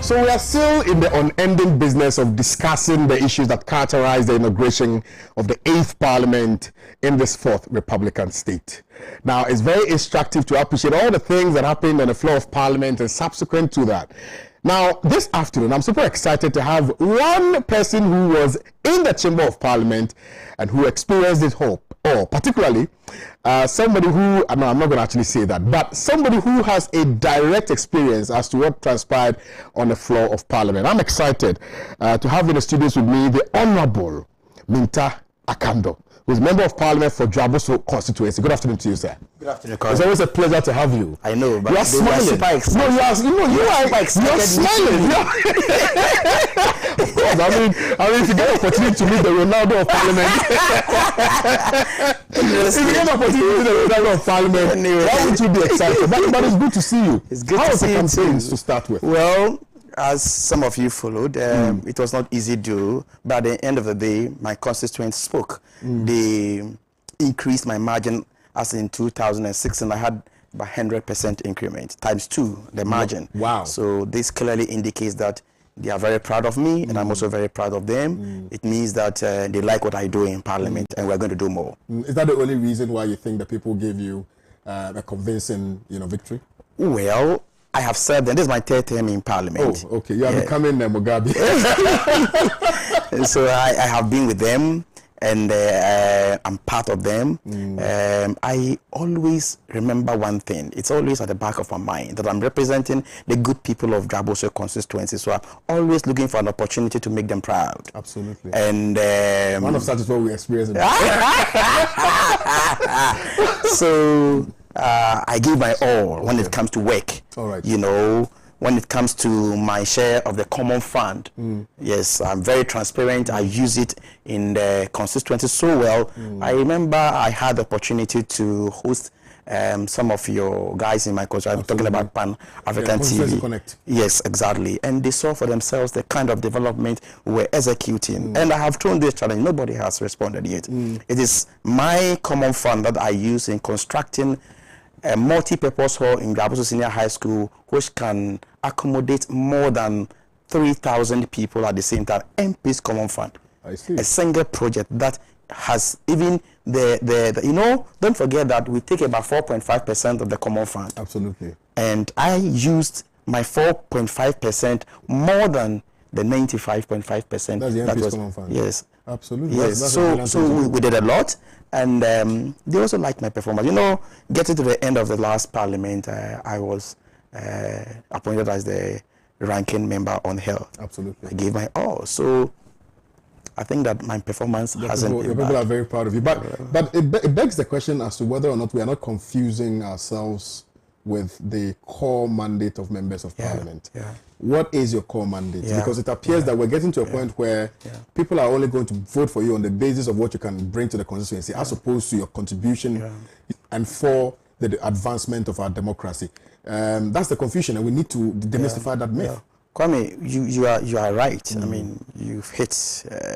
So we are still in the unending business of discussing the issues that characterize the inauguration of the 8th Parliament in this 4th Republican state. Now, it's very instructive to appreciate all the things that happened on the floor of Parliament and subsequent to that. Now, this afternoon, I'm super excited to have one person who was in the Chamber of Parliament and who experienced it all, particularly somebody who, I'm not going to actually say that, but somebody who has a direct experience as to what transpired on the floor of Parliament. I'm excited to have in the studios with me the Honorable Minta Akando, who is Member of Parliament for Owusu Constituency. Good afternoon to you, sir. Good afternoon, Kwame. It's always a pleasure to have you. I know, but you are smiling. Super excited. No, you are smiling. Of course, I mean, if you get an opportunity to meet the Ronaldo of Parliament, if you get an opportunity to meet the Ronaldo of Parliament, why would you be excited? But it's good to see you. It's good How to was the see you campaigns to start with? Well, as some of you followed, it was not easy to do, but at the end of the day, my constituents spoke. They increased my margin as in 2006, and I had about 100% increment, times 2 the margin. Wow. So this clearly indicates that they are very proud of me, and I'm also very proud of them. It means that they like what I do in Parliament, and we're going to do more. Is that the only reason why you think that people gave you a convincing, victory? Well, I have served, and this is my 3rd term in Parliament. Oh, okay. You are becoming Mugabe. So I have been with them, and I'm part of them. I always remember one thing. It's always at the back of my mind that I'm representing the good people of Owusu Constituency. So I'm always looking for an opportunity to make them proud. Absolutely. And one of such is what we experience. So I give my all when it comes to work. All right. When it comes to my share of the common fund, yes, I'm very transparent. I use it in the constituency so well. I remember I had the opportunity to host some of your guys in my constituency. I'm talking about Pan-African TV. Connect. Yes, exactly. And they saw for themselves the kind of development we're executing. And I have thrown this challenge. Nobody has responded yet. It is my common fund that I use in constructing a multi-purpose hall in Owusu Senior High School, which can accommodate more than 3,000 people at the same time. MP's Common Fund. I see. A single project that has even don't forget that we take about 4.5% of the Common Fund. Absolutely. And I used my 4.5% more than the 95.5%. That's the MP's Common Fund. Yes. Absolutely. Yes. So we did a lot, and they also liked my performance. Getting to the end of the last Parliament, I was appointed as the ranking member on health. Absolutely. I gave my all. So I think that my performance hasn't been bad. People are very proud of you. But it begs the question as to whether or not we are not confusing ourselves with the core mandate of members of Parliament. Yeah. What is your core mandate? Because it appears that we're getting to a point where people are only going to vote for you on the basis of what you can bring to the constituency, as opposed to your contribution and for the advancement of our democracy. That's the confusion, and we need to demystify that myth. Kwame, you are right. I mean, you've hit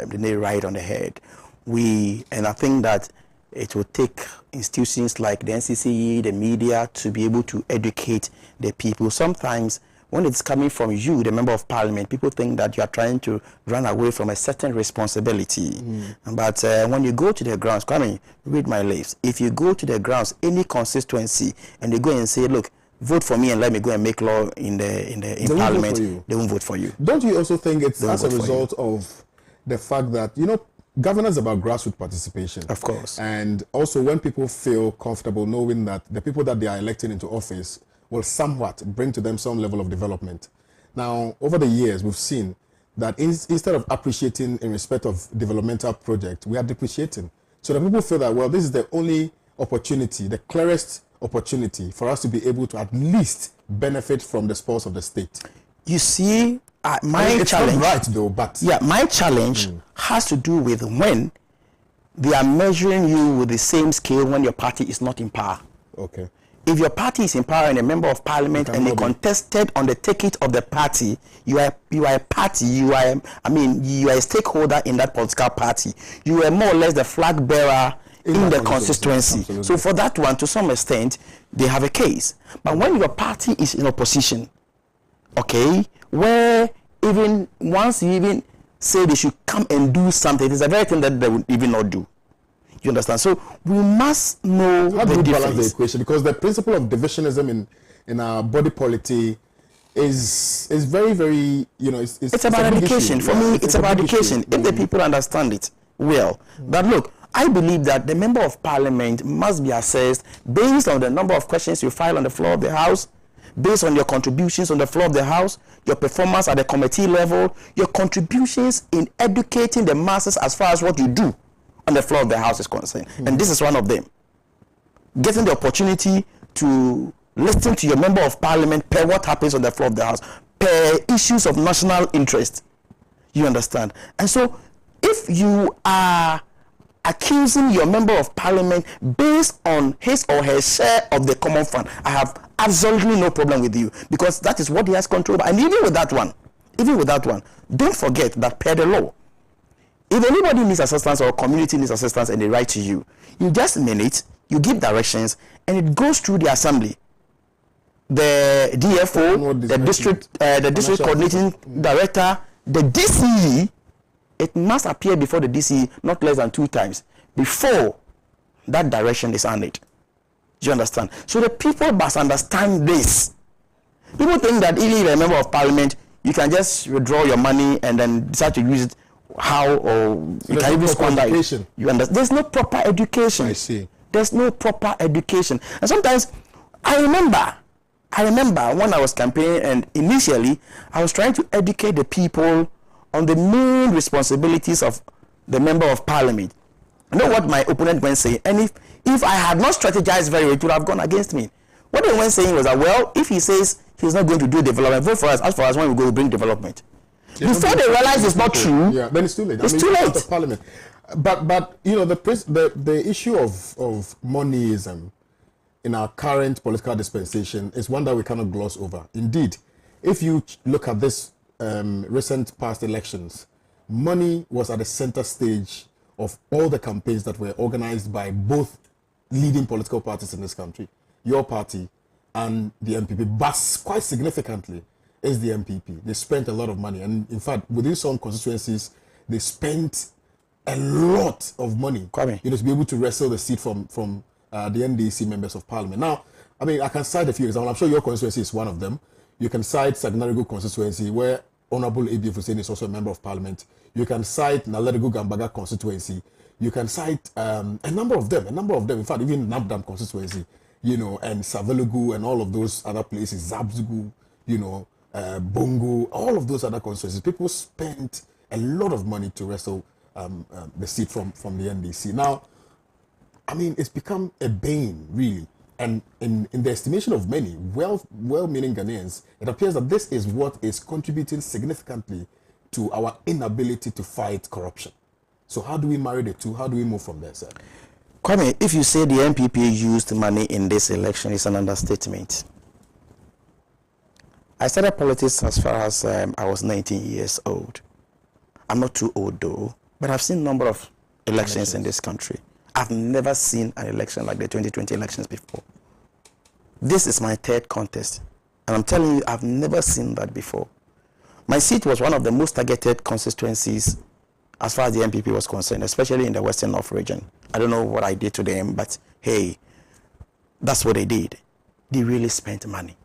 the nail right on the head. And I think that it will take institutions like the NCCE, the media, to be able to educate the people. Sometimes when it's coming from you, the member of Parliament, people think that you are trying to run away from a certain responsibility. But when you go to the grounds, Kwame, read my lips. If you go to the grounds, any constituency, and they go and say, look, vote for me and let me go and make law in Parliament, they won't vote for you. Don't you also think it's as a result of the fact that, governance is about grassroots participation? Of course. And also when people feel comfortable knowing that the people that they are electing into office will somewhat bring to them some level of development. Now, over the years, we've seen that instead of appreciating in respect of developmental project, we are depreciating. So that people feel that, well, this is the only opportunity, the clearest opportunity for us to be able to at least benefit from the spoils of the state. You see, my challenge, not right though, but my challenge has to do with when they are measuring you with the same scale when your party is not in power. Okay. If your party is in power and a member of Parliament and they contested on the ticket of the party, you are a party. You are a stakeholder in that political party. You are more or less the flag bearer in the constituency. Absolutely. So for that one, to some extent, they have a case. But when your party is in opposition, okay, where even once you even say they should come and do something, it is a very thing that they would even not do. You understand? So we must know how do the we difference. balance the equation, because the principle of divisionism in our body polity is very, very, you know, it's about education. For me, it's about education. If the people understand it well, but look, I believe that the member of parliament must be assessed based on the number of questions you file on the floor of the house, based on your contributions on the floor of the house, your performance at the committee level, your contributions in educating the masses as far as what you do on the floor of the house is concerned. And this is one of them. Getting the opportunity to listen to your member of parliament per what happens on the floor of the house, per issues of national interest. You understand? And so if you are accusing your member of parliament based on his or her share of the common fund, I have absolutely no problem with you, because that is what he has control over. And even with that one, don't forget that per the law, if anybody needs assistance or community needs assistance and they write to you, you just minute, you give directions, and it goes through the assembly. The DFO, the district coordinating director, the DCE, it must appear before the DCE not less than 2 times before that direction is honored. Do you understand? So the people must understand this. People think that even if you're a member of parliament, you can just withdraw your money and then decide to use it how, or you can even squander it. You understand? There's no proper education. I see. There's no proper education. And sometimes I remember when I was campaigning, and initially I was trying to educate the people on the main responsibilities of the member of parliament. You know what my opponent went saying? And if I had not strategized very well, it would have gone against me. What they went saying was that, well, if he says he's not going to do development, vote for us. As for us, when we go, we bring development. Yeah, before they realize it's not true, yeah, then it's too late. It's too late. The parliament. But you know, the issue of moneyism in our current political dispensation is one that we cannot gloss over. Indeed, if you look at this recent past elections, money was at the center stage of all the campaigns that were organized by both leading political parties in this country, your party and the MPP, but quite significantly is the MPP. They spent a lot of money, and in fact, within some constituencies, they spent a lot of money, Kwame, you know, to be able to wrestle the seat from the NDC members of parliament. Now, I mean, I can cite a few examples. I'm sure your constituency is one of them. You can cite Sagnarigo constituency, where Honorable A.B.F. Hussein is also a member of parliament. You can cite Nalerigo Gambaga constituency. You can cite a number of them. In fact, even Nabdam constituency, you know, and Savelugu and all of those other places, Zabzugu, you know, Bongo, all of those other constituencies. People spent a lot of money to wrestle the seat from the NDC. Now, I mean, it's become a bane, really. And in the estimation of many well-meaning Ghanaians, it appears that this is what is contributing significantly to our inability to fight corruption. So how do we marry the two? How do we move from there, sir? Kwame, if you say the NPP used money in this election, it's an understatement. I started politics as far as I was 19 years old. I'm not too old though, but I've seen a number of elections in this country. I've never seen an election like the 2020 elections before. This is my 3rd contest, and I'm telling you, I've never seen that before. My seat was one of the most targeted constituencies as far as the MPP was concerned, especially in the Western North region. I don't know what I did to them, but hey, that's what they did. They really spent money.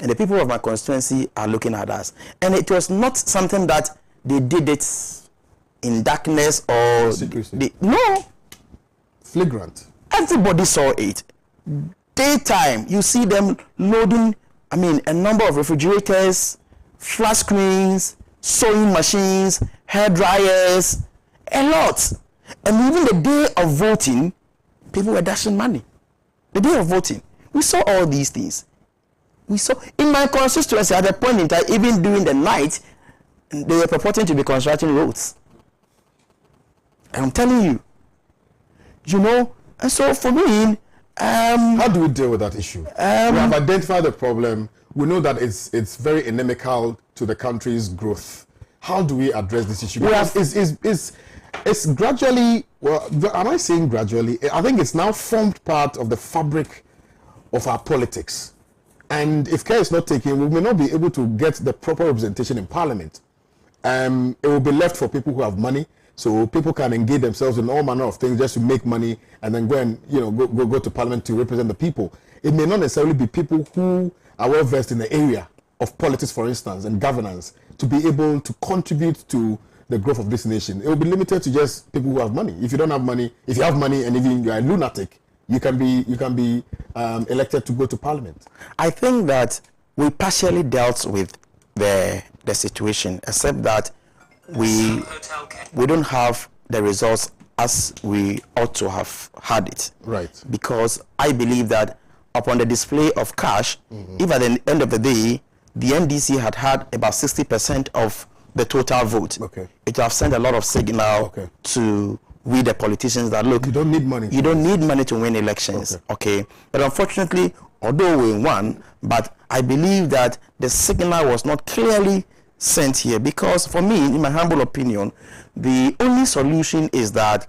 And the people of my constituency are looking at us. And it was not something that they did it in darkness or... No. Flagrant. Everybody saw it. Daytime, you see them loading, a number of refrigerators, flat screens, sewing machines, hair dryers, a lot. And even the day of voting, people were dashing money. The day of voting, we saw all these things. We saw in my constituency at the point in time, even during the night, they were purporting to be constructing roads. And I'm telling you, and so for me, how do we deal with that issue? We have identified the problem. We know that it's very inimical to the country's growth. How do we address this issue? Because it's gradually, well, am I saying gradually? I think it's now formed part of the fabric of our politics. And if care is not taken, we may not be able to get the proper representation in Parliament. It will be left for people who have money, so people can engage themselves in all manner of things just to make money and then go and go to Parliament to represent the people. It may not necessarily be people who are well versed in the area of politics, for instance, and governance to be able to contribute to the growth of this nation. It will be limited to just people who have money. If you don't have money, if you have money and even you are a lunatic, you can be elected to go to Parliament. I think that we partially dealt with the situation, except that we don't have the results as we ought to have had it. Right. Because I believe that upon the display of cash, if at the end of the day, the NDC had about 60% of the total vote, it would have sent a lot of signal to we the politicians that, look, you don't need money. You don't need money to win elections, okay? But unfortunately, although we won, but I believe that the signal was not clearly sent here, because for me, in my humble opinion, the only solution is that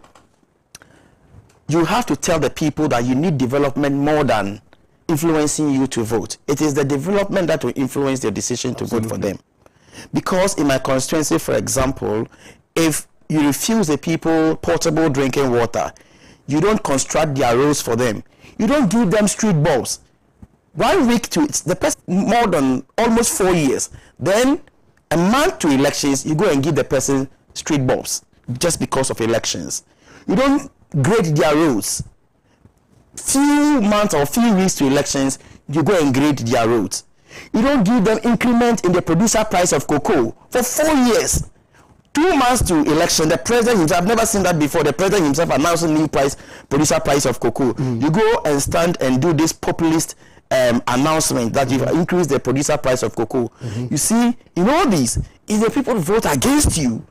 you have to tell the people that you need development more than influencing you to vote. It is the development that will influence their decision to vote for them. Because in my constituency, for example, if you refuse the people portable drinking water, you don't construct their roads for them, you don't give them street bulbs, 1 week to the person more than almost 4 years, then a month to elections, you go and give the person street bulbs just because of elections. You don't grade their roads. Few months or few weeks to elections, you go and grade their roads. You don't give them increment in the producer price of cocoa for 4 years. 2 months to election, the president himself, I've never seen that before, the president himself announcing new producer price of cocoa. You go and stand and do this populist announcement that you've increased the producer price of cocoa. You see, in all these, if the people vote against you,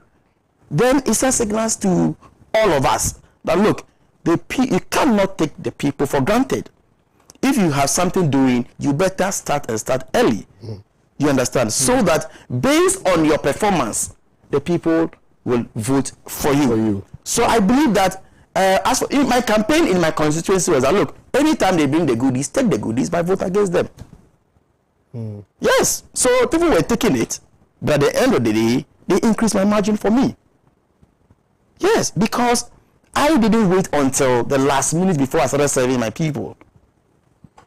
then it sends signals to all of us that, look, you cannot take the people for granted. If you have something doing, you better start early. You understand? So that based on your performance, the people will vote for you. So I believe that as for in my campaign in my constituency was that, look, anytime they bring the goodies, take the goodies, but vote against them. Yes. So people were taking it, but at the end of the day, they increased my margin for me. Yes, because I didn't wait until the last minute before I started serving my people.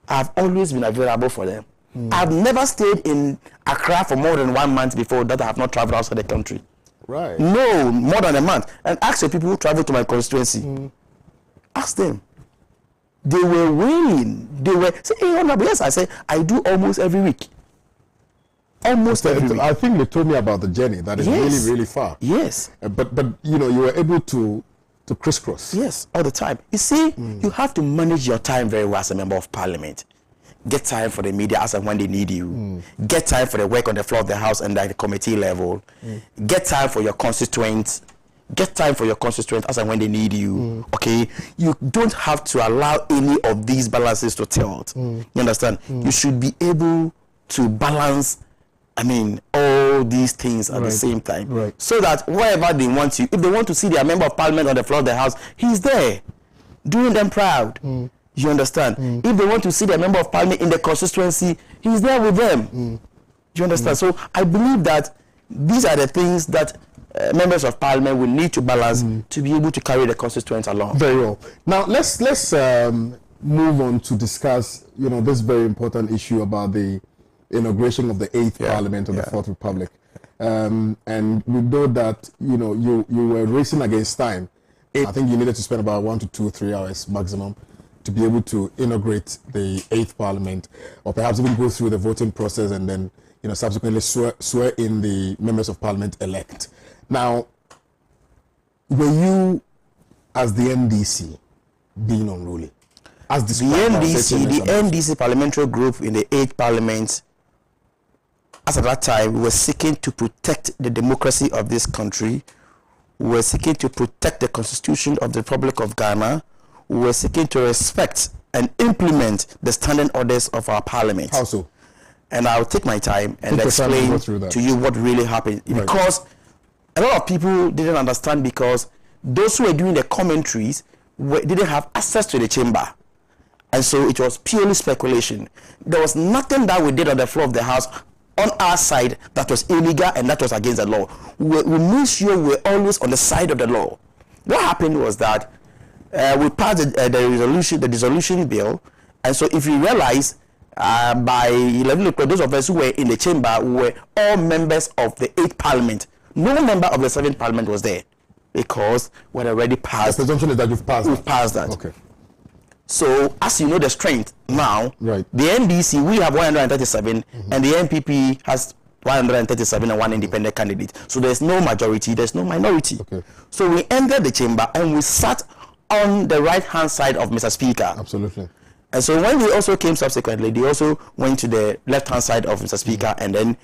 I've always been available for them. I've never stayed in Accra for more than 1 month before that. I have not traveled outside the country. Right. No, more than a month. And ask the people who travel to my constituency. Ask them. They were willing. They were saying, hey, Honorable, yes, I say, I do almost every week. Almost every week. I think they told me about the journey. That is really, really far. Yes. But you were able to crisscross. Yes, all the time. You see, you have to manage your time very well as a member of parliament. Get time for the media as and when they need you. Get time for the work on the floor of the house and at the committee level. Get time for your constituents. Get time for your constituents as and when they need you. Okay? You don't have to allow any of these balances to tilt. You understand? You should be able to balance, all these things at the same time. Right. So that wherever they want you, if they want to see their member of parliament on the floor of the house, he's there, doing them proud. You understand? If they want to see their member of parliament in the constituency, he's there with them. You understand? So I believe that these are the things that members of parliament will need to balance to be able to carry the constituents along. Very well. Now let's move on to discuss this very important issue about the inauguration of the 8th Parliament of the 4th Republic. And we know that you were racing against time. I think you needed to spend about 1 to 2 or 3 hours maximum to be able to inaugurate the 8th Parliament, or perhaps even go through the voting process and then subsequently swear in the members of Parliament elect. Now, were you, as the NDC, being unruly? As the NDC parliamentary group in the 8th Parliament, as at that time, we were seeking to protect the democracy of this country. We were seeking to protect the Constitution of the Republic of Ghana. We were seeking to respect and implement the standing orders of our parliament. How so? And I'll take my time and explain to you what really happened. Right. Because a lot of people didn't understand, because those who were doing the commentaries didn't have access to the chamber. And so it was purely speculation. There was nothing that we did on the floor of the House on our side that was illegal and that was against the law. We made sure we were always on the side of the law. What happened was that we passed the dissolution bill, and so if you realize, by 11 o'clock, those of us who were in the chamber were all members of the 8th Parliament. No member of the 7th Parliament was there because we had already passed. The presumption is that you've passed. We've passed that. Okay. So, as you know, the strength now, right. The NDC, we have 137, and the NPP has 137 and one independent candidate. So there's no majority, there's no minority. Okay. So we entered the chamber and we sat on the right-hand side of Mr. Speaker. Absolutely. And so when they also came subsequently, they also went to the left-hand side of Mr. Speaker, and then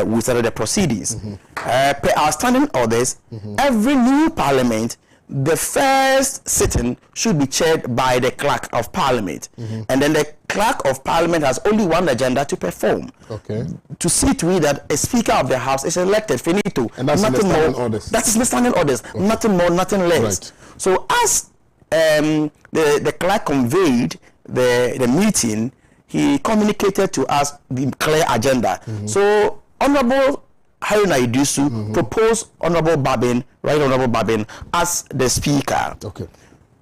we started the proceedings. Per our standing orders, every new parliament, the first sitting should be chaired by the clerk of parliament. And then the clerk of parliament has only one agenda to perform. Okay. To see to it that a speaker of the house is elected, finito. And that's nothing in the standing more. orders. That is the standing orders. Okay. Nothing more, nothing less. Right. So as the clerk conveyed the meeting, he communicated to us the clear agenda. So Honorable Haruna Idusu proposed Honorable Babin, Right Honorable Babin, as the speaker. Okay.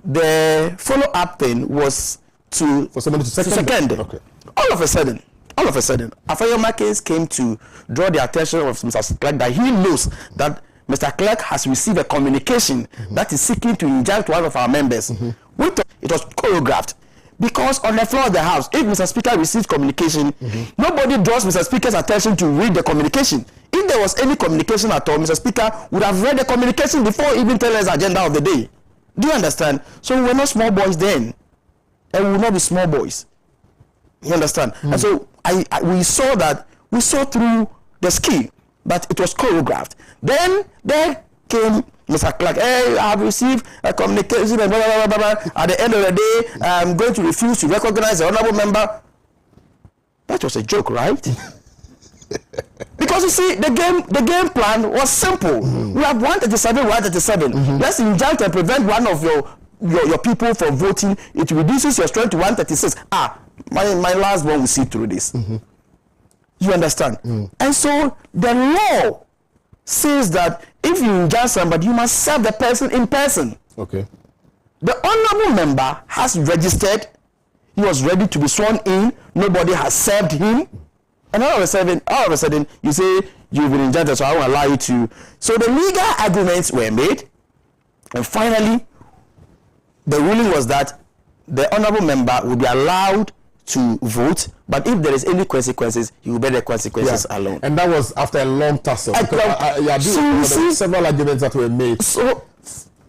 The follow-up thing was for somebody to second. Okay. All of a sudden, Afayoma case came to draw the attention of Mr. Clerk that he knows that Mr. Clerk has received a communication that is seeking to inject one of our members. It was choreographed. Because on the floor of the House, if Mr. Speaker receives communication, nobody draws Mr. Speaker's attention to read the communication. If there was any communication at all, Mr. Speaker would have read the communication before even telling us the agenda of the day. Do you understand? So we were not small boys then, and we will not be small boys. You understand? And so we saw through the scheme, but it was choreographed. Then there came Mr. Clark, hey, I have received a communication and blah, blah, blah, blah. At the end of the day, I'm going to refuse to recognize the honorable member. That was a joke, right? Because you see, the game plan was simple. We have 137. Let's inject and prevent one of your people from voting. It reduces your strength to 136. My last one will see through this. You understand? And so the law says that if you injure somebody, you must serve the person in person. Okay. The honorable member has registered. He was ready to be sworn in. Nobody has served him. And all of a sudden, you say you've been injured, so I won't allow you to. So the legal arguments were made, and finally, the ruling was that the honorable member will be allowed to vote, but if there is any consequences, he will bear the consequences alone. And that was after a long tussle. Several arguments that were made. So,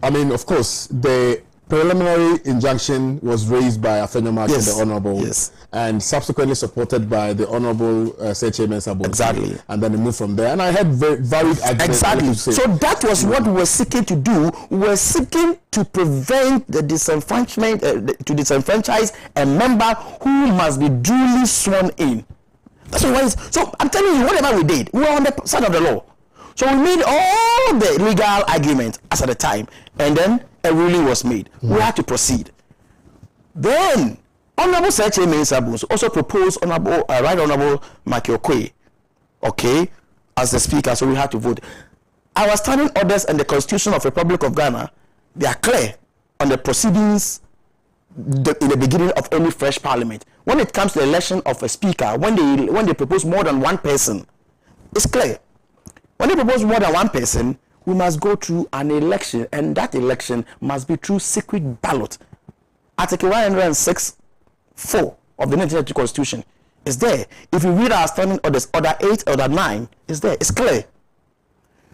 I mean, of course, the preliminary injunction was raised by Afenyomak, the Honorable, and subsequently supported by the Honorable Chairman Sabo. Exactly. And then they moved from there. And I had very varied arguments. Exactly. So that was what we were seeking to do. We were seeking to prevent the disenfranchisement, to disenfranchise a member who must be duly sworn in. That's what it is. So I'm telling you, whatever we did, we were on the side of the law. So we made all the legal arguments as at the time, and then a ruling was made. We had to proceed. Then Honorable Chairman Sabus also proposed Honorable Right Honorable Makiokwe, okay, as the speaker. So we had to vote. Our standing orders and the Constitution of the Republic of Ghana, they are clear on the proceedings in the beginning of any fresh parliament. When it comes to the election of a speaker, when they propose more than one person, it's clear. When they propose more than one person, we must go through an election, and that election must be through secret ballot. Article 106(4) of the 1992 Constitution is there. If you read our standing orders, Order 8, Order 9 is there. It's clear.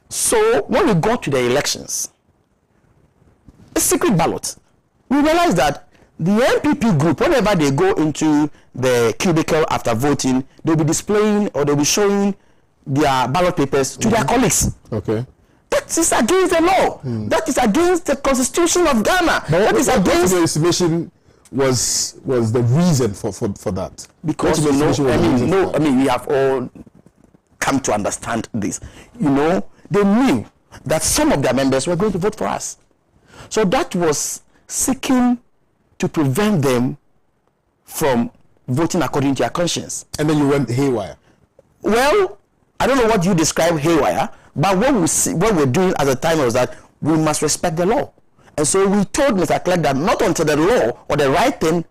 So when we got to the elections, it's secret ballot. We realized that the NPP group, whenever they go into the cubicle after voting, they'll be displaying or they'll be showing their ballot papers to their colleagues. Okay. That is against the law. That is against the Constitution of Ghana. But that is against the estimation was the reason for that. Because we have all come to understand this. They knew that some of their members were going to vote for us. So that was seeking to prevent them from voting according to your conscience. And then you went haywire. Well, I don't know what you describe haywire, but what we're doing at the time was that we must respect the law. And so we told Mr. Clerk that not until the law or the right thing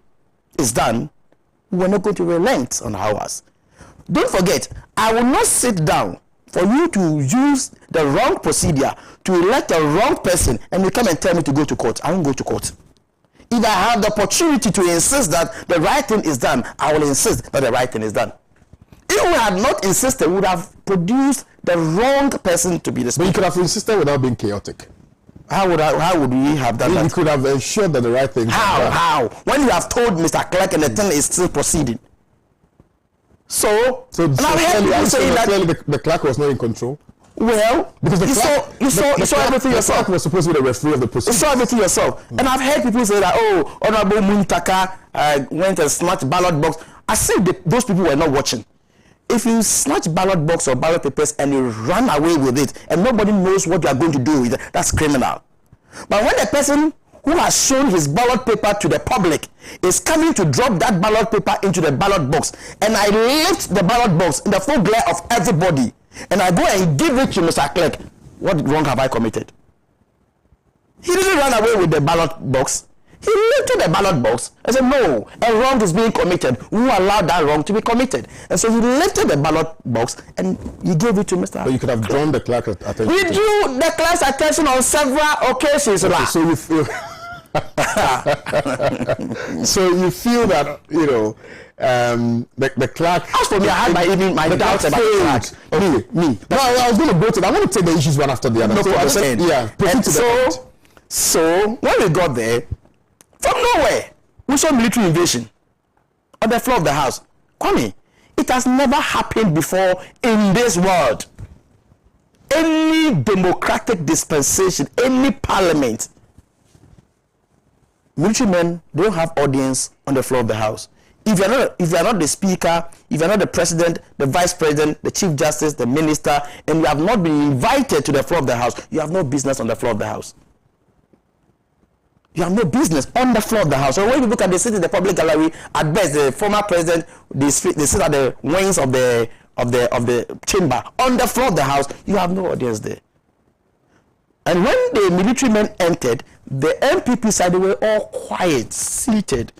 is done, we're not going to relent on ours. Don't forget, I will not sit down for you to use the wrong procedure to elect the wrong person and you come and tell me to go to court. I won't go to court. If I have the opportunity to insist that the right thing is done, I will insist that the right thing is done. If we had not insisted, we would have produced the wrong person to be the speaker. But you could have insisted without being chaotic. How would we have done that? You could have ensured that the right thing. How? When you have told Mr. Clerk and the thing is still proceeding. So clearly the clerk was not in control. Well, because you saw everything yourself. The clerk was supposed to be the referee of the proceedings. You saw everything yourself. And I've heard people say that, oh, Honorable Muntaka went and snatched ballot box. I said those people were not watching. If you snatch ballot box or ballot papers and you run away with it and nobody knows what you are going to do with it, that's criminal. But when the person who has shown his ballot paper to the public is coming to drop that ballot paper into the ballot box, and I lift the ballot box in the full glare of everybody, and I go and give it to Mr. Clerk, what wrong have I committed? He didn't run away with the ballot box. He lifted the ballot box and said, no, a wrong is being committed. Who allowed that wrong to be committed? And so he lifted the ballot box and he gave it to Mr. But you could have drawn the clerk's attention. We drew the clerk's attention on several occasions. Okay, so you feel... so you feel that, you know, the clerk... As for me, I had my doubts about the clerk. Me. No, I was going to go to that. I'm going to take the issues one after the other. No, so when we got there, from nowhere, we saw military invasion on the floor of the house. Kwame, it has never happened before in this world. Any democratic dispensation, any parliament, military men don't have audience on the floor of the house. If you are not the speaker, if you are not the president, the vice president, the chief justice, the minister, and you have not been invited to the floor of the house, you have no business on the floor of the house. You have no business on the floor of the house. So when you look at the sit in the public gallery, at best the former president, they sit at the wings of the chamber. On the floor of the house, you have no audience there. And when the military men entered, the MPP side, they were all quiet, seated,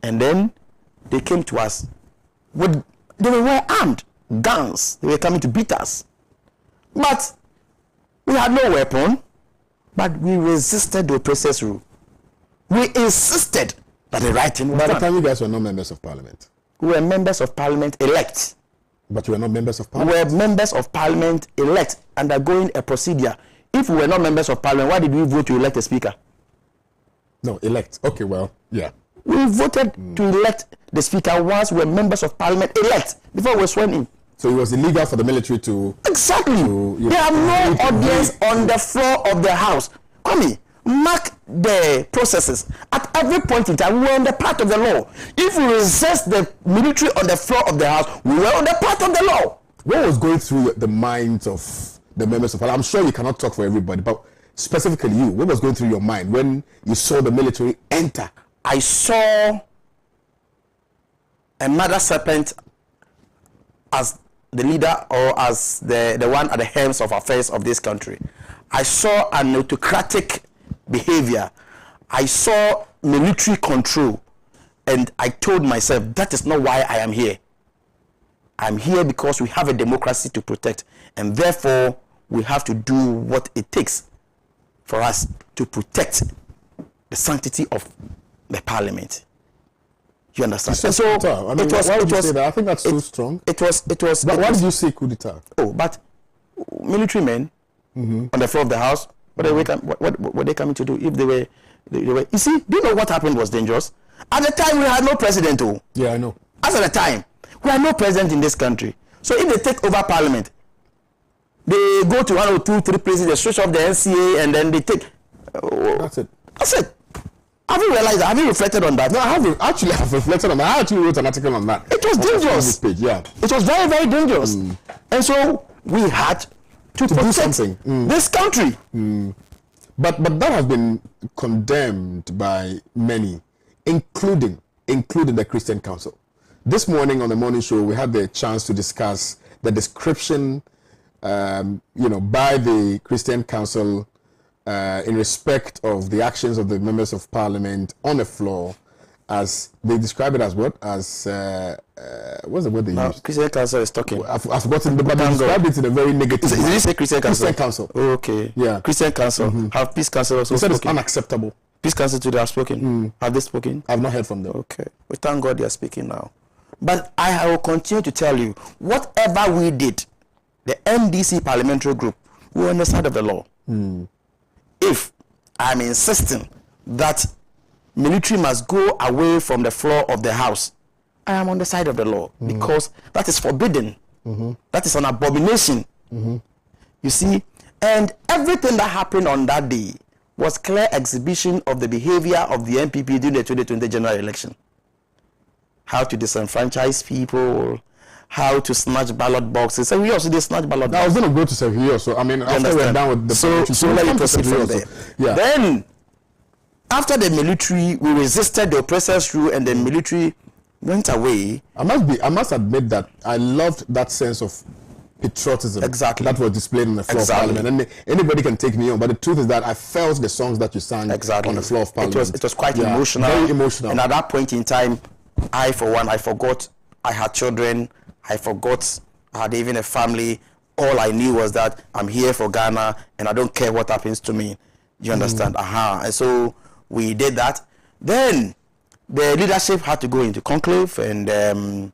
and then they came to us. They were armed, guns. They were coming to beat us, but we had no weapon. But we resisted the oppressor's rule. We insisted that the right thing was done. By the time you guys were not members of parliament. We were members of parliament elect. But you were not members of parliament? We were members of parliament elect, undergoing a procedure. If we were not members of parliament, why did we vote to elect a speaker? No, elect. Okay, well, yeah. We voted to elect the speaker once we were members of parliament elect, before we were sworn in. So it was illegal for the military to... Exactly. They have no audience on the floor of the house. Kwame, mark the processes. At every point in time, we were on the part of the law. If we resist the military on the floor of the house, we were on the part of the law. What was going through the minds of the members of parliament? I'm sure you cannot talk for everybody, but specifically you, what was going through your mind when you saw the military enter? I saw a mother serpent as the leader or as the one at the helms of affairs of this country. I saw an autocratic behavior. I saw military control. And I told myself, that is not why I am here. I'm here because we have a democracy to protect. And therefore, we have to do what it takes for us to protect the sanctity of the parliament. You understand? So I mean, why would you say that? I think that's too strong. It was. But why did you say coup d'etat? Oh, but military men on the floor of the house, what were they coming to do? If they were, you see, do you know what happened was dangerous? At the time, we had no president. Oh, yeah, I know. As at the time, we had no president in this country. So if they take over parliament, they go to 1 or 2, 3 places, they switch off the NCA, and then they take. That's it. That's it. Have you realized that? Have you reflected on that? No, I haven't. Actually, I've reflected on that. I actually wrote an article on that. It was dangerous. Page, yeah. It was very, very dangerous. And so we had to protect do something. This country. But that has been condemned by many, including including the Christian Council. This morning on the morning show, we had the chance to discuss the description, by the Christian Council in respect of the actions of the members of Parliament on the floor, as they describe it as what? As what's the word they use? Christian Council is talking. I've forgotten, but they described it in a very negative way. Did you say Christian Council? Christian Council. Oh, okay. Yeah. Christian Council. Have Peace Council also They said it's spoken? unacceptable. Peace Council too, they have spoken. Have they spoken? I've not heard from them. Okay. We thank God they are speaking now. But I will continue to tell you, whatever we did, the NDC parliamentary group, we're on the side of the law. If I'm insisting that military must go away from the floor of the house, I am on the side of the law because that is forbidden. That is an abomination. You see, and everything that happened on that day was clear exhibition of the behavior of the NPP during the 2020 general election. How to disenfranchise people, how to snatch ballot boxes. So we also did snatch ballot boxes. I was going to go to Sevilla, so I mean, after we're done with the so let me proceed from there. Yeah. Then, after the military, we resisted the oppressor's rule, and the military went away. I must admit that I loved that sense of patriotism that was displayed on the floor of Parliament. And anybody can take me on, but the truth is that I felt the songs that you sang on the floor of Parliament. It was quite emotional. Very emotional. And at that point in time, I, for one, I forgot I had children. I forgot I had even a family. All I knew was that I'm here for Ghana, and I don't care what happens to me. You understand? And so we did that. Then the leadership had to go into conclave, and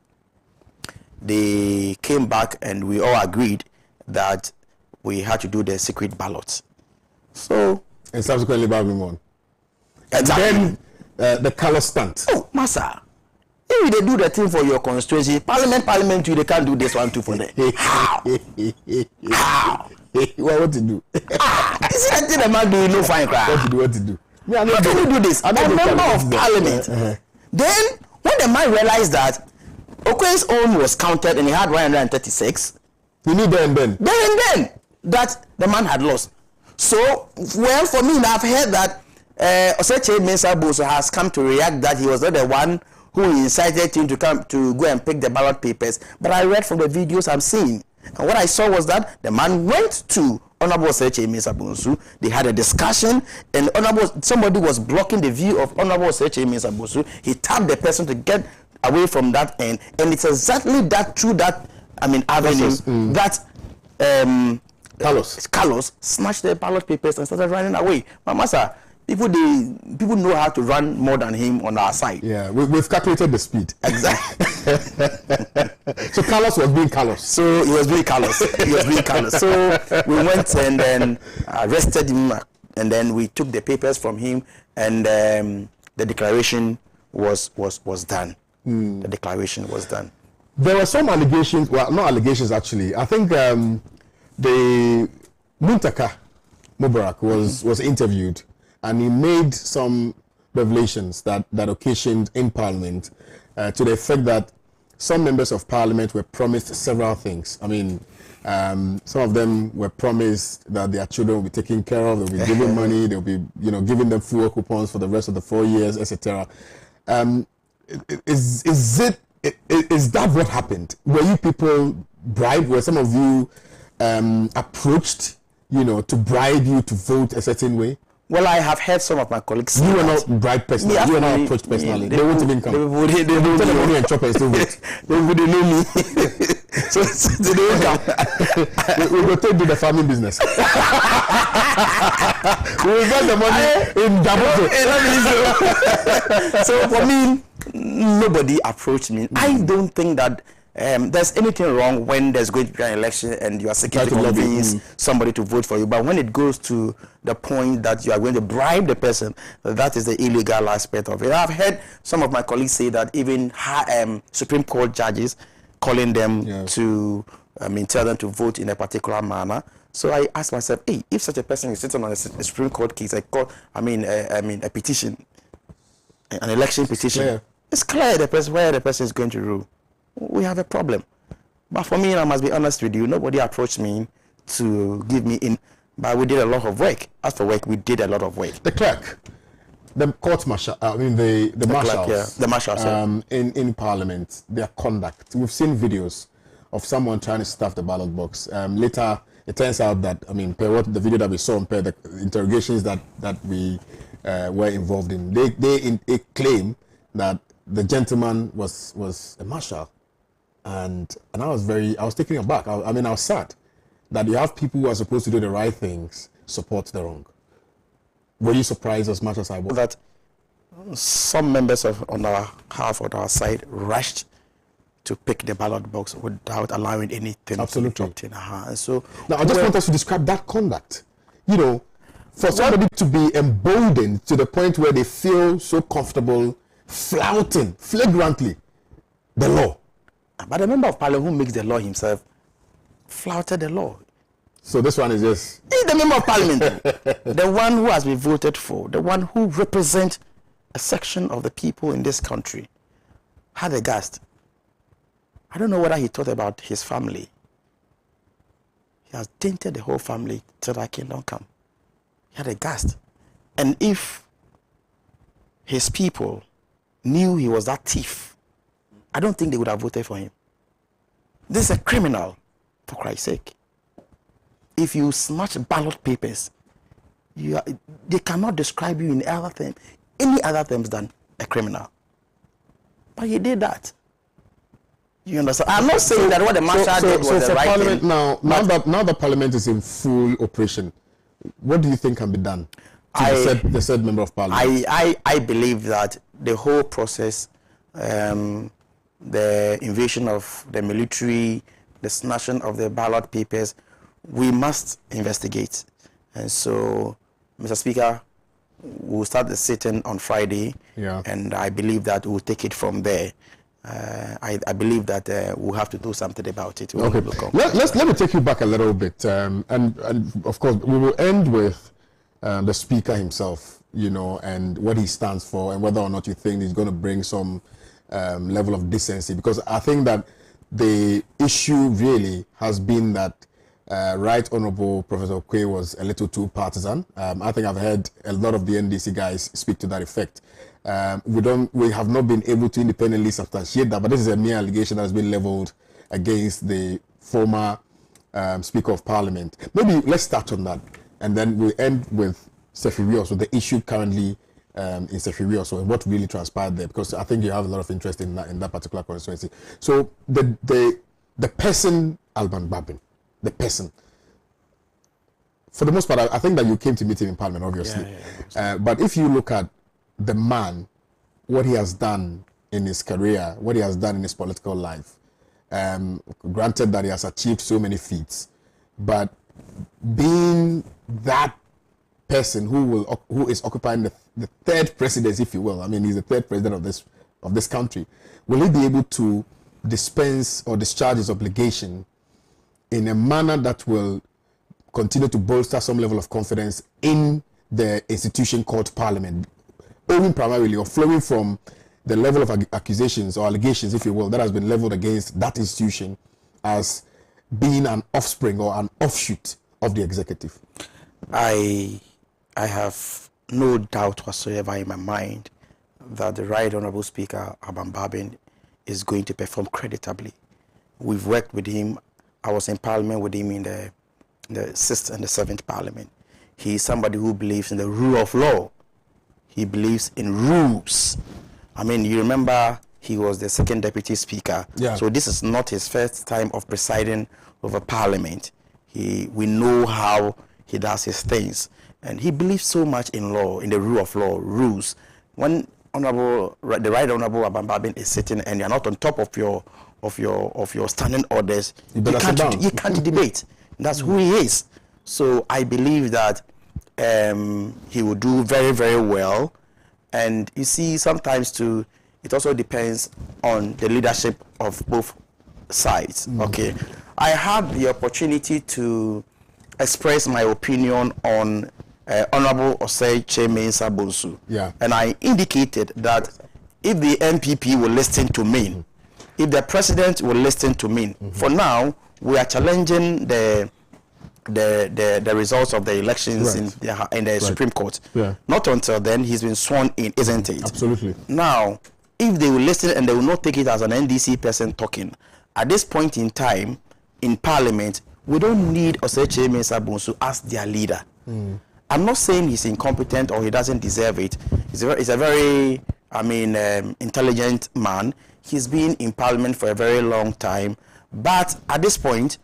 they came back, and we all agreed that we had to do the secret ballots. So, and subsequently, Barbie won. Exactly. And then the color stunt. Oh, Massa, if they do the thing for your constituency, Parliament, they can't do this one too for them. How? How? Well, what to do? This is the thing the man do, no fine cry. What to do? How can you do this? I'm a member of Parliament. Then, when the man realized that Okwe's own was counted and he had 136, he knew then that the man had lost. So, well, for me, I've heard that Oseche Mensah Boso has come to react that he was not the one who incited him to come to go and pick the ballot papers. But I read from the videos I'm seeing, and what I saw was that the man went to Honorable Oseche Mensah Boso. They had a discussion, and somebody was blocking the view of Honorable Oseche Mensah Boso. He tapped the person to get away from that end, and it's exactly that through that avenue that Carlos snatched the ballot papers and started running away. Mama sir, people know how to run more than him on our side. Yeah, we've calculated the speed. Exactly. So Carlos was being Carlos. So he was being Carlos. So we went and then arrested him, and then we took the papers from him, and the declaration was done. The declaration was done. There were some allegations, well, not allegations actually. I think the Muntaka Mubarak was interviewed, and he made some revelations that occasioned in Parliament to the effect that some members of Parliament were promised several things. I mean, some of them were promised that their children will be taken care of, they'll be given money, they'll be giving them fuel coupons for the rest of the 4 years, etc. Is that what happened? Were you people bribed? Were some of you approached, to bribe you to vote a certain way? Well, I have heard some of my colleagues. You were not bribed personally. You were not approached personally. They won't even come. They would take the money and chop and still vote. They wouldn't know me. so they don't come. We will take the farming business. We will get the money in double. So for me, nobody approached me. I don't think that there's anything wrong when there's going to be an election and you are seeking to convince somebody to vote for you. But when it goes to the point that you are going to bribe the person, that is the illegal aspect of it. I've heard some of my colleagues say that even Supreme Court judges calling them to tell them to vote in a particular manner. So I asked myself, hey, if such a person is sitting on a Supreme Court case, a petition, an election petition, it's clear where the person is going to rule. We have a problem. But for me, I must be honest with you, nobody approached me to give me in, but we did a lot of work. As for work, we did a lot of work. The clerk, the court martial, the marshals, yeah, the marshals, in Parliament, their conduct. We've seen videos of someone trying to stuff the ballot box. Later, it turns out that, per what the video that we saw, per the interrogations that we were involved in, they claim that the gentleman was a marshal, and I was taken aback. I was sad that you have people who are supposed to do the right things support the wrong. Were you surprised as much as I was? That some members on our side rushed to pick the ballot box without allowing anything Absolutely. to be dropped in. And so now, I just want us to describe that conduct. For somebody to be emboldened to the point where they feel so comfortable flouting flagrantly the law. But the member of parliament who makes the law himself flouted the law. So this one is just... He's the member of parliament. The one who has been voted for, the one who represents a section of the people in this country, had a gust. I don't know whether he thought about his family. He has tainted the whole family till that kingdom come. He had a gust. And if his people knew he was that thief, I don't think they would have voted for him. This is a criminal, for Christ's sake. If you snatch ballot papers, they cannot describe you in any other terms than a criminal. But he did that. You understand? I'm not saying that what the marshal did was the right thing. Now that Parliament is in full operation, what do you think can be done to the said member of Parliament? I believe that the whole process, the invasion of the military, the snatching of the ballot papers, we must investigate. And so, Mr. Speaker, we'll start the sitting on Friday, and I believe that we'll take it from there. I believe that we'll have to do something about it. Okay. Let me take you back a little bit, and of course we will end with the Speaker himself, and what he stands for, and whether or not you think he's going to bring some level of decency. Because I think that the issue really has been that Right Honourable Professor Kwame was a little too partisan. I think I've heard a lot of the NDC guys speak to that effect. We have not been able to independently substantiate that, but this is a mere allegation that has been leveled against the former Speaker of Parliament. Maybe let's start on that, and then we'll end with Sefiri, so the issue currently in Sefiri, so and what really transpired there, because I think you have a lot of interest in that particular constituency. So the person, Alban Babin, the person. For the most part, I think that you came to meet him in Parliament, obviously. But if you look at the man, what he has done in his career, what he has done in his political life, granted that he has achieved so many feats, but being that person who is occupying the third presidency, if you will, he's the third president of this country, will he be able to dispense or discharge his obligation in a manner that will continue to bolster some level of confidence in the institution called Parliament, owing primarily or flowing from the level of accusations or allegations, if you will, that has been leveled against that institution as being an offspring or an offshoot of the executive? I have no doubt whatsoever in my mind that the Right Honourable Speaker, Alban Babin, is going to perform creditably. We've worked with him. I was in Parliament with him in the 6th and the 7th Parliament. He is somebody who believes in the rule of law. He believes in rules. You remember he was the 2nd Deputy Speaker. Yeah. So this is not his first time of presiding over Parliament. We know how he does his things. And he believes so much in law, in the rule of law, rules. When the Right Honourable Alban Babin is sitting and you're not on top of your standing orders, you can't debate. That's who he is. So I believe that he will do very, very well. And you see, sometimes too, it also depends on the leadership of both sides. Okay, I had the opportunity to express my opinion on Honourable Osei Mensah Bonsu. And I indicated that if the MPP will listen to me, if the president will listen to me, for now we are challenging the the results of the elections in the Supreme Court. Not until then he's been sworn in, isn't it? Absolutely. Now, if they will listen and they will not take it as an NDC person talking, at this point in time in Parliament, we don't need Oseche Mensah Bonsu as their leader. I'm not saying he's incompetent or he doesn't deserve it. He's a very intelligent man. He's been in Parliament for a very long time. But at this point,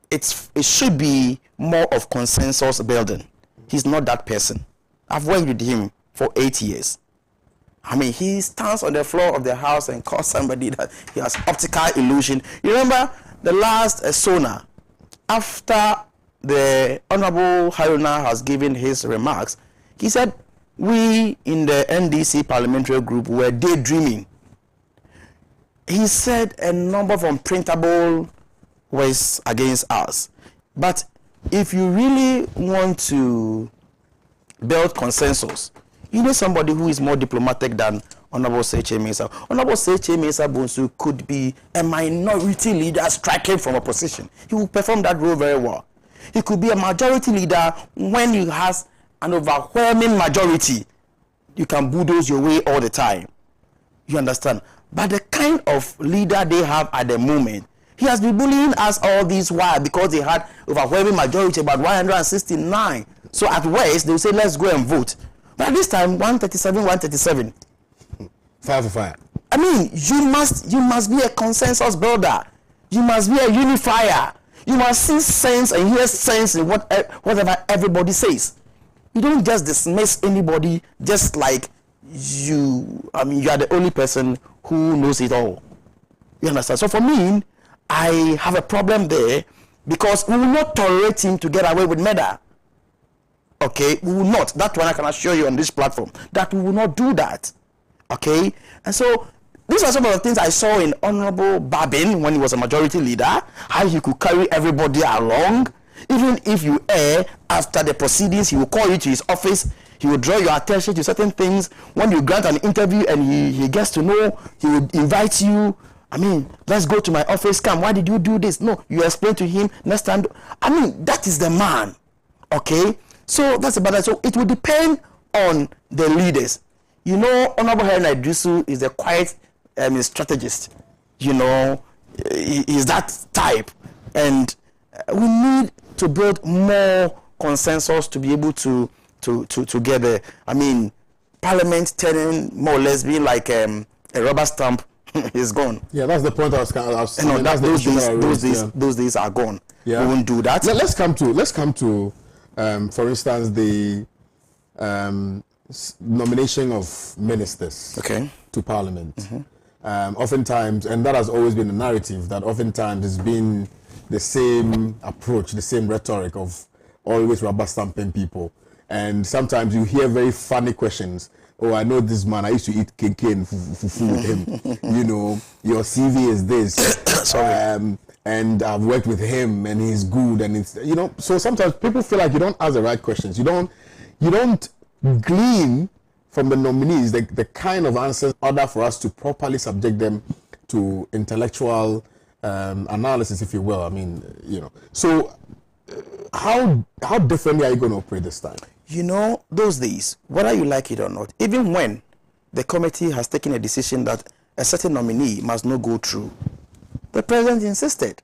it should be more of consensus building. He's not that person. I've worked with him for 8 years. I mean, he stands on the floor of the house and calls somebody that he has optical illusion. You remember the last SONA, after the Honorable Haruna has given his remarks, he said, we in the NDC parliamentary group were daydreaming. He said a number of unprintable words against us. But if you really want to build consensus, you need somebody who is more diplomatic than Honorable Oseche Mensah. Honorable Oseche Mensah Bonsu could be a minority leader striking from opposition. He will perform that role very well. He could be a majority leader when he has an overwhelming majority. You can bulldoze your way all the time. You understand? But the kind of leader they have at the moment, he has been bullying us all this while because they had overwhelming majority, about 169. So at worst, they will say, let's go and vote. But this time, 137. Fire for fire. I mean, you must be a consensus builder. You must be a unifier. You must see sense and hear sense in whatever everybody says. You don't just dismiss anybody just like you are the only person who knows it all. You understand? So for me, I have a problem there because we will not tolerate him to get away with murder. Okay, we will not. That one I can assure you on this platform that we will not do that. Okay, and so these are some of the things I saw in Honorable Babin when he was a majority leader, how he could carry everybody along. Even if you err after the proceedings, he will call you to his office. He will draw your attention to certain things. When you grant an interview and he gets to know, he will invite you. I mean, let's go to my office. Come, why did you do this? No, you explain to him. Next time, I mean, that is the man. Okay. So that's about it. So it will depend on the leaders. You know, Honorable Haruna Iddrisu is a quiet strategist. You know, he is that type. And we need to build more consensus to be able to get there. I mean, Parliament turning more or less being like a rubber stamp is gone. Yeah, that's the point I was those days are gone. Yeah. We won't do that. Let's come to for instance, the nomination of ministers to Parliament. Oftentimes, and that has always been the narrative, that oftentimes it's been the same approach, the same rhetoric of always rubber stamping people. And sometimes you hear very funny questions. Oh, I know this man, I used to eat kenke and fufu with him. You know, your CV is this. And I've worked with him and he's good, and it's, you know, so sometimes people feel like you don't ask the right questions. You don't glean from the nominees the kind of answers in order for us to properly subject them to intellectual analysis, if you will. I mean, you know. So how differently are you going to operate this time? You know, those days, whether you like it or not, even when the committee has taken a decision that a certain nominee must not go through, the president insisted,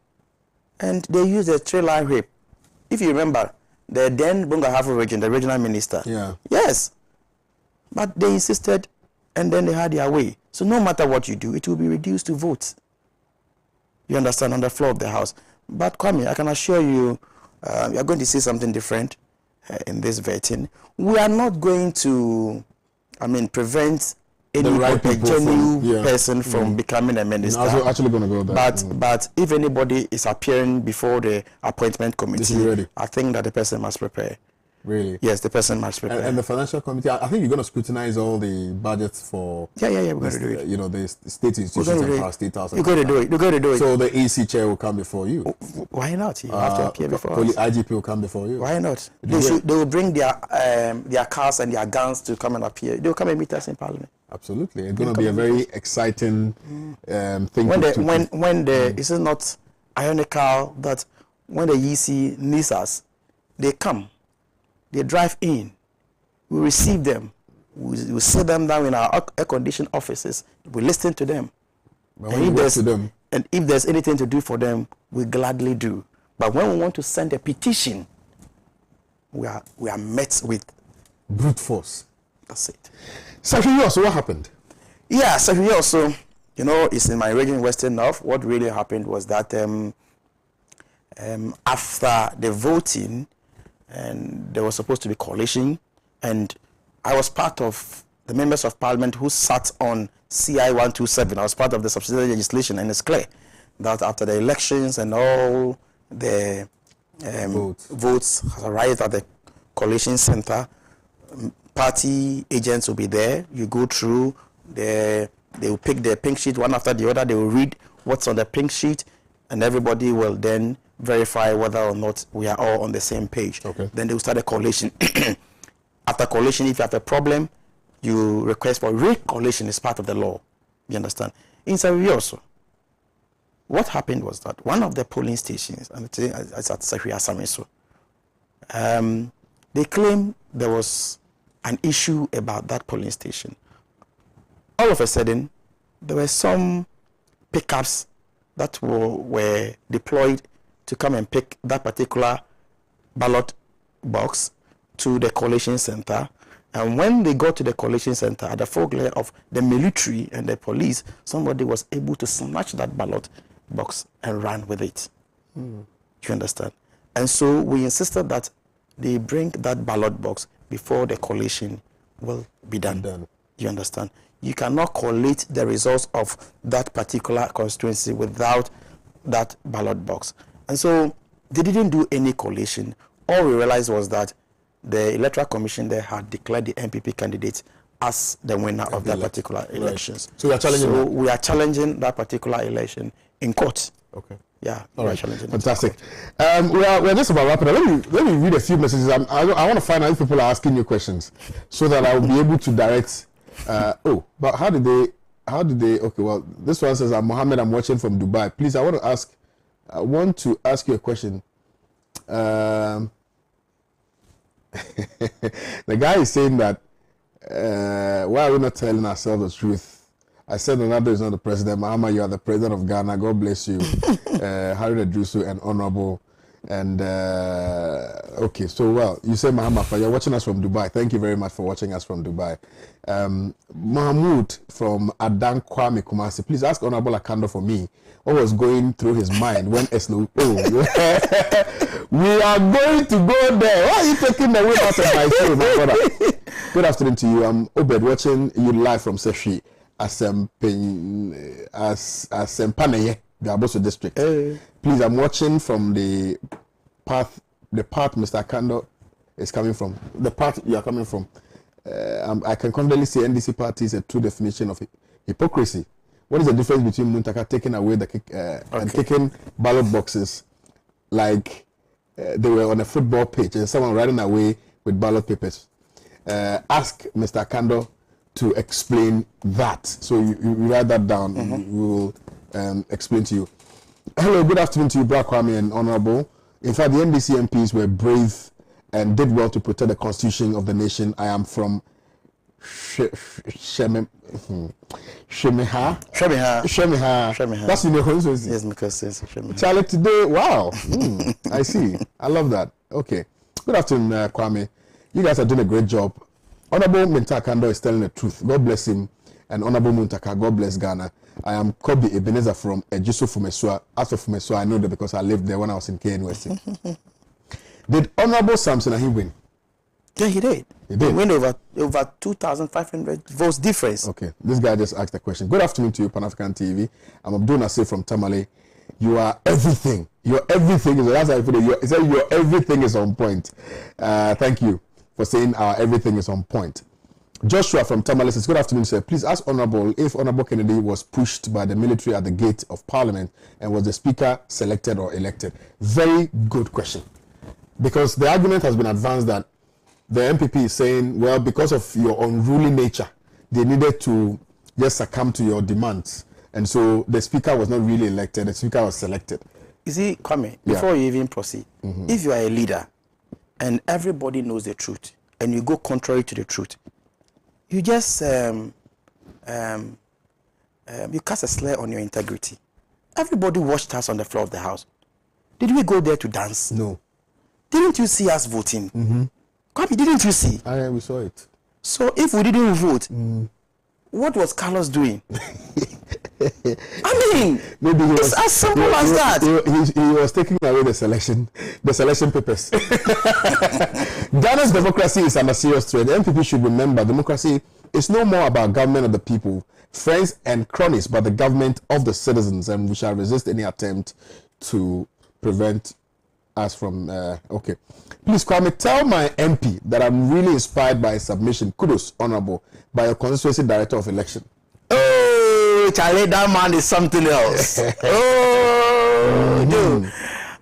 and they used a three-line whip. If you remember, the then Bunga region, the regional minister. Yeah. Yes. But they insisted, and then they had their way. So no matter what you do, it will be reduced to votes. You understand, on the floor of the House. But Kwame, I can assure you, you are going to see something different in this vetting. We are not going to, prevent any genuine person from becoming a minister. I'm actually going to go there. But if anybody is appearing before the appointment committee, I think that the person must prepare. Really? Yes, the person must prepare. And the financial committee, I think you're going to scrutinize all the budgets for... Yeah, we're going to do it. You know, the state institutions and our state house. You're going to do it. You're going to do it. So the EC chair will come before you. Why not? You have to appear before us. IGP will come before you. Why not? They will bring their cars and their guns to come and appear. They will come and meet us in Parliament. Absolutely. It's going to be a very exciting thing. This is not ironical that when the EC needs us, they come, they drive in, we receive them, we sit them down in our air-conditioned offices, we listen to them. And if there's anything to do for them, we gladly do. But when we want to send a petition, we are met with brute force. That's it. Secretary also, what happened? Yeah, Secretary also, it's in my region, Western North. What really happened was that after the voting, and there was supposed to be coalition, and I was part of the members of parliament who sat on CI 127. I was part of the subsidiary legislation, and it's clear that after the elections and all the votes arrived at the coalition center, party agents will be there. You go through, they will pick the pink sheet one after the other. They will read what's on the pink sheet, and everybody will then verify whether or not we are all on the same page. Okay. Then they will start a coalition. After coalition, if you have a problem, you request for re-coalition. Is part of the law. You understand? In Savio also, what happened was that one of the polling stations, and it's at Secretary Asamiso, they claim there was an issue about that polling station. All of a sudden, there were some pickups that were deployed to come and pick that particular ballot box to the coalition center. And when they got to the coalition center, at the foreglare of the military and the police, somebody was able to snatch that ballot box and run with it. You understand? And so we insisted that they bring that ballot box before the coalition will be done. You understand? You cannot collate the results of that particular constituency without that ballot box. And so they didn't do any collation. All we realized was that the Electoral Commission there had declared the MPP candidate as the winner of that particular elections. So we are challenging that? We are challenging that particular election in court. Okay. Yeah. All right. Fantastic. We're just about wrapping up. Let me read a few messages. I want to find out if people are asking you questions so that I will be able to direct. But how did they? Okay, well, this one says, "I'm Mohammed. I'm watching from Dubai. Please, I want to ask you a question." The guy is saying that why are we not telling ourselves the truth? I said Ronaldo is not the president. Mahama, you are the president of Ghana. God bless you. Harry Drusu and Honorable. And okay, so well, you say Mahama, you're watching us from Dubai. Thank you very much for watching us from Dubai. Mahmoud from Adan Kwame Kumasi, please ask Honorable Akando for me what was going through his mind when Eslo. We are going to go there. Why are you taking the wind out of my show, my brother? Good afternoon to you. I'm Obed, watching you live from Seshi Asempanaye, the Aboso district. Please, I'm watching from the path Mr. Akando is coming from. The path you are coming from. I can confidently say NDC party is a true definition of hypocrisy. What is the difference between Muntaka taking away and kicking ballot boxes like they were on a football pitch and someone running away with ballot papers? Ask Mr. Akando to explain that. So you write that down. We will explain to you. Hello, good afternoon to you, Bra Kwame and Honorable. In fact, the NDC MPs were brave and did well to protect the constitution of the nation. I am from Shemiha. That's in your constituency. Yes, because it's Shemiha. Charlie, today, wow. I see. I love that. Okay. Good afternoon, Kwame. You guys are doing a great job. Honorable Muntakando is telling the truth. God bless him. And Honorable Muntaka, God bless Ghana. I am Kobe Ebenezer from Ejiso Fumesua. As of Fumesua, I know that because I lived there when I was in KNUST. Did Honorable Samson Ahi win? Yeah, he did. He did. He win over 2,500 votes difference. Okay, this guy just asked a question. Good afternoon to you, Pan African TV. I'm Abdul Nasir from Tamale. You are everything. Your everything is. That's how I put it. Your everything is on point. Thank you for saying our everything is on point. Joshua from Tamale says, good afternoon, sir. Please ask Honorable if Honorable Kennedy was pushed by the military at the gate of Parliament and was the Speaker selected or elected. Very good question. Because the argument has been advanced that the MPP is saying, well, because of your unruly nature, they needed to just succumb to your demands. And so the Speaker was not really elected, the Speaker was selected. You see, Kwame, before you even proceed, if you are a leader and everybody knows the truth and you go contrary to the truth, you just you cast a slur on your integrity. Everybody watched us on the floor of the house. Did we go there to dance? No. Didn't you see us voting? Kwame, didn't you see? We saw it. So if we didn't vote, what was Carlos doing? I mean, maybe it's as simple as that. He was taking away the selection papers. Ghana's democracy is under serious threat. The MPP should remember democracy is no more about government of the people, friends and cronies, but the government of the citizens, and we shall resist any attempt to prevent us from okay. Please, Kwame, tell my MP that I'm really inspired by his submission. Kudos, Honorable, by your Constituency Director of Election. Oh, Charlie, that man is something else. Dude,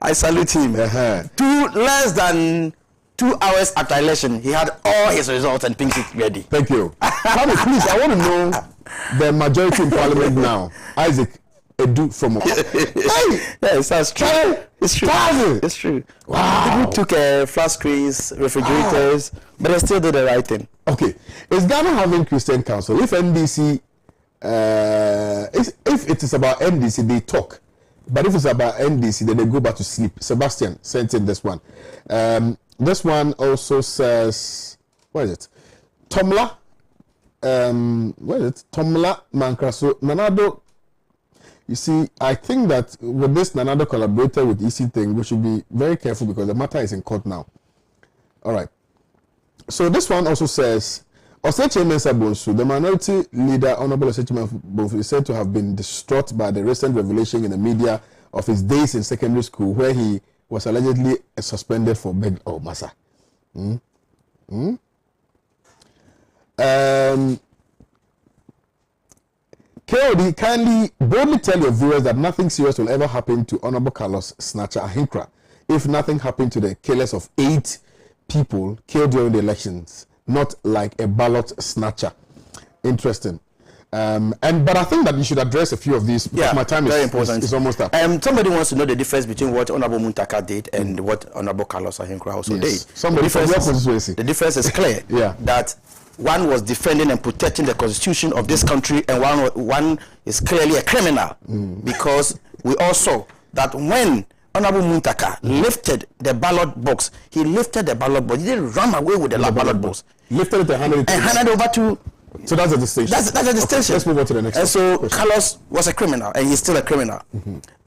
I salute him. Less than 2 hours after election, he had all his results and things ready. Thank you. Kwame, please, I want to know the majority in Parliament now. Isaac Edu from yes, that's true. It's true. It's true. Wow. People took flat screens, refrigerators, but they still did the right thing. Okay. Is Ghana having Christian Council? If NDC, if it is about NDC, they talk. But if it's about NDC, then they go back to sleep. Sebastian sent in this one. This one also says, what is it? Tomla. What is it? Tomla Mankraso. Nanado. You see, I think that with this Nanado collaborator with EC thing, we should be very careful because the matter is in court now. All right. So this one also says, Oseche Mensah Bonsu, the minority leader, Honorable Oseche Mensah Bonsu, is said to have been distraught by the recent revelation in the media of his days in secondary school, where he was allegedly suspended for Massa. KOD, kindly boldly tell your viewers that nothing serious will ever happen to Honorable Carlos Snatcher Ahinkra if nothing happened to the killers of 8 people killed during the elections, not like a ballot snatcher. Interesting. But I think that you should address a few of these. Yeah, my time very important. Is almost up. Somebody wants to know the difference between what Honorable Muntaka did and what Honorable Carlos Ahinkra also did. Somebody from your constituency. The difference is clear. That one was defending and protecting the constitution of this country, and one is clearly a criminal, because we all saw that when Honorable Muntaka lifted the ballot box, he lifted the ballot box. He didn't run away with the ballot box. Lifted it and handed over to. So that's a distinction. That's a distinction. Okay, let's move on to the next one. And so question. Carlos was a criminal, and he's still a criminal.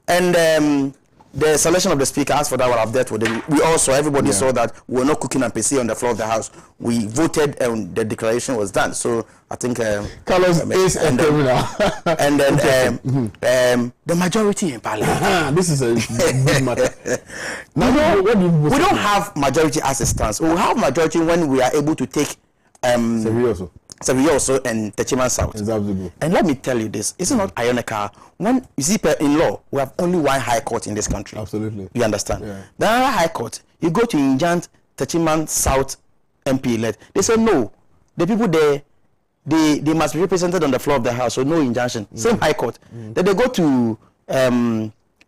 And the selection of the speaker, as for that one, I've dealt with it. We also, everybody saw that we were not cooking and PC on the floor of the house. We voted, and the declaration was done. So I think Carlos is a criminal. And then the majority in Parliament. This is a big matter. Now, we don't have majority as it stands. We have majority when we are able to take Serioso and Techiman South. Exactly. And let me tell you this, it's not ironical. When you see in law, we have only one high court in this country. Absolutely. You understand? The other high court, you go to Injant, Techiman South MP elect. They say no. The people there, they must be represented on the floor of the house, so no injunction. Same high court. Then they go to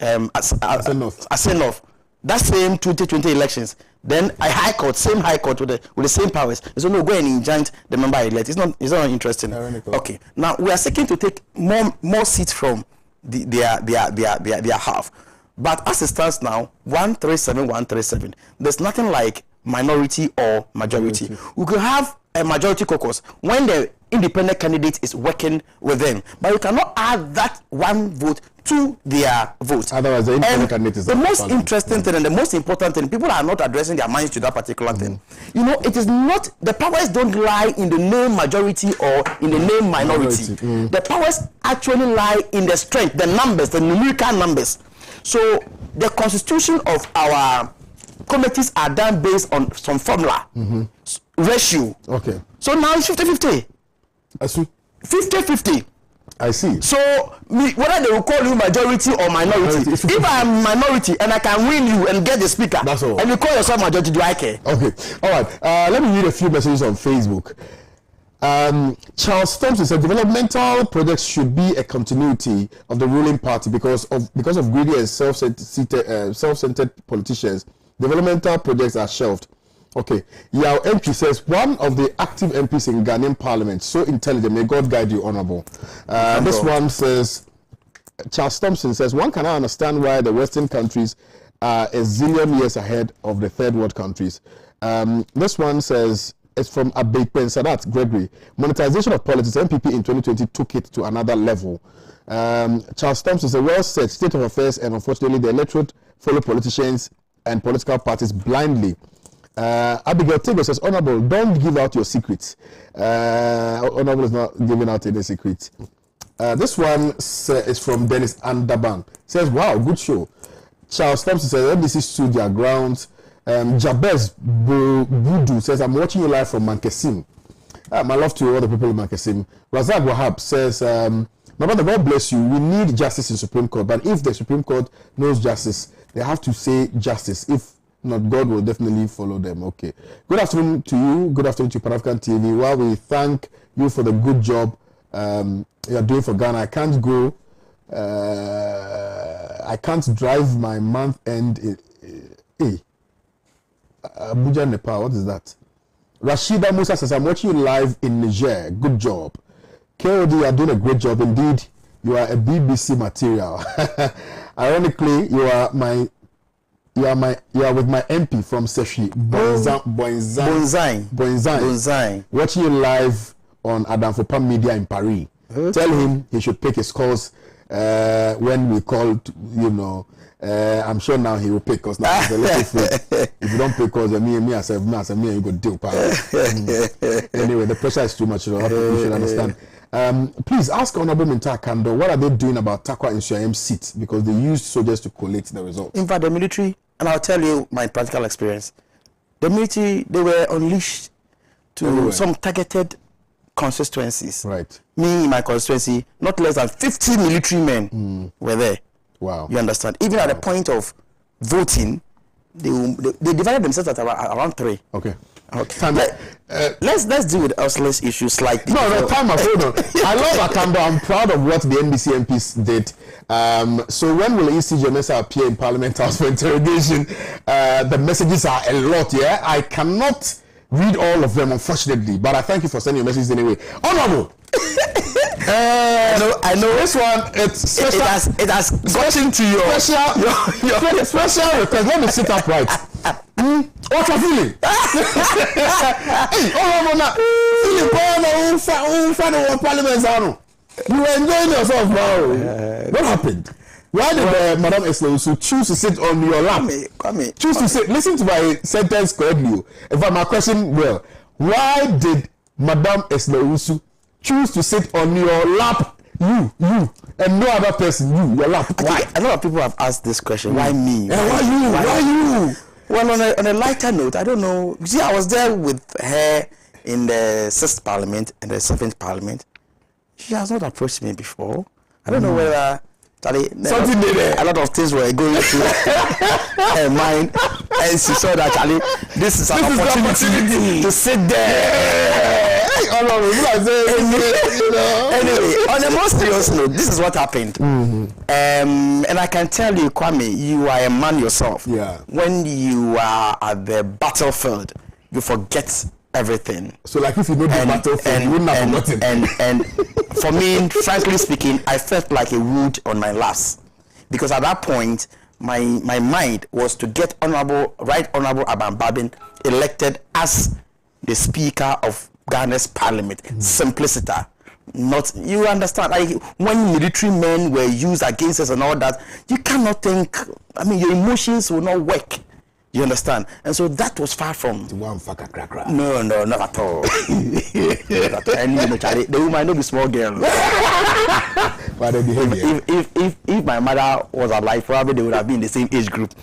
Asenov. That same 2020 elections. Then a high court, same high court with the same powers. So no, go and injunct the member elect. It's not interesting. Okay. Now we are seeking to take more seats from their half. But as it stands now, 137. There's nothing like minority or majority. We could have a majority caucus when the independent candidate is working with them, but you cannot add that one vote to their vote. Otherwise, the independent candidate is the most interesting thing and the most important thing. People are not addressing their minds to that particular thing. You know, it is not, the powers don't lie in the name majority or in the name minority. The powers actually lie in the strength, the numbers, the numerical numbers. So the constitution of our committees are done based on some formula, ratio. Okay. So now it's 50-50. I see. 50-50. I see. So whether they will call you majority or minority, if I am minority and I can win you and get the speaker, that's all. And you call yourself majority, do I care? Okay. All right. Let me read a few messages on Facebook. Charles Thompson said developmental projects should be a continuity of the ruling party because of greedy and self-centered politicians. Developmental projects are shelved. Okay, Yao MP says one of the active MPs in Ghanaian Parliament, so intelligent. May God guide you, Honourable. This one says, Charles Thompson says, one cannot understand why the Western countries are a zillion years ahead of the third world countries. This one says, it's from Abekpen Sadat Gregory. Monetization of politics, MPP in 2020 took it to another level. Charles Thompson says, well said, state of affairs, and unfortunately the electorate follow politicians and political parties blindly. Abigail Taylor says, Honourable, don't give out your secrets. Honourable is not giving out any secrets. This one is from Dennis Andaban. Says, wow, good show. Charles Thompson says, NBC stood their grounds. Jabez Budu says, I'm watching you live from Mankesim. My love to all the people in Mankesim. Razak Wahab says, my brother, God bless you. We need justice in Supreme Court, but if the Supreme Court knows justice, they have to say justice. If not, God will definitely follow them. Okay. Good afternoon to you. Good afternoon to Pan African TV. While we thank you for the good job you are doing for Ghana, I can't go. I can't drive my month end. Abuja, Nepal. What is that? Rashida Musa says, I'm watching you live in Niger. Good job. KOD, you are doing a great job. Indeed, you are a BBC material. Ironically, you are with my MP from Seshi, Bonzai. Watching you live on Adam Fopa Media in Paris. Okay. Tell him he should pick his calls when we call, I'm sure now he will pick us now. He's a little free. If you don't pick calls, me, you go deal. Anyway, the pressure is too much. You should understand. Please ask Honorable Minta Kando, what are they doing about Takwa in Suayem seat? Because they used soldiers to collate the results. In fact, the military, and I'll tell you my practical experience, the military, they were unleashed to some targeted constituencies. Right. Me, in my constituency, not less than 50 military men were there. Wow. You understand? Even at the point of voting, they divided themselves at around 3. Okay. Let's deal with Ursula's issues slightly. No, time out. Hold on. I love Akambo. I'm proud of what the NBC MPs did. So when will EC Janessa appear in Parliament House for interrogation? The messages are a lot. Yeah, I cannot read all of them, unfortunately, but I thank you for sending your messages anyway. Honorable. I know this one. It's special. It has gotten to your special request. Let me sit upright. What's your feeling? Hey, you were enjoying yourself, bro. What happened? Why did Madame Owusu choose to sit on your lap? Kwame. Choose to sit. Listen to my sentence correctly. In fact, my question, why did Madame Owusu choose to sit on your lap? You, and no other person. Your lap. Why? A lot of people have asked this question. Why me? Why you? Well, on a lighter note, I don't know. See, I was there with her in the 6th Parliament and the 7th Parliament. She has not approached me before. I don't know whether something did there. A lot of things were going through her mind, and she saw that this is an opportunity to sit there. Anyway, on a more serious note, this is what happened. And I can tell you, Kwame, you are a man yourself. Yeah. When you are at the battlefield, you forget everything. So, like, if you know the battlefield, you wouldn't have forgotten. And for me, frankly speaking, I felt like a wood on my last, because at that point, my mind was to get Right Honorable Aban Babin elected as the Speaker of Ghana's Parliament. Simplicity. Not, you understand, like when military men were used against us and all that, you cannot think, your emotions will not work. You understand? And so that was far from No, not at all. And the woman not be small girl. If my mother was alive, probably they would have been in the same age group.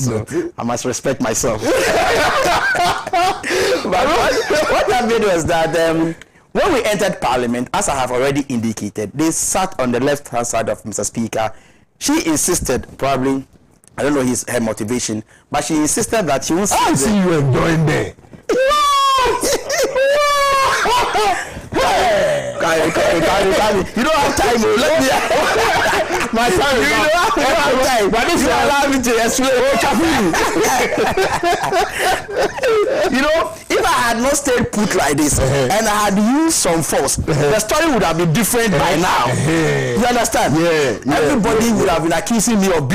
So I must respect myself. But what happened was that when we entered Parliament, as I have already indicated, they sat on the left-hand side of Mr. Speaker. She insisted, probably, I don't know her motivation, but she insisted that she won't sit I see you enjoying there. You don't have time. Let me. My time. You don't have time. But this you allow me to explain. You know, if I had not stayed put like this and I had used some force, the story would have been different by now. You understand? Yeah. Everybody would have been accusing me of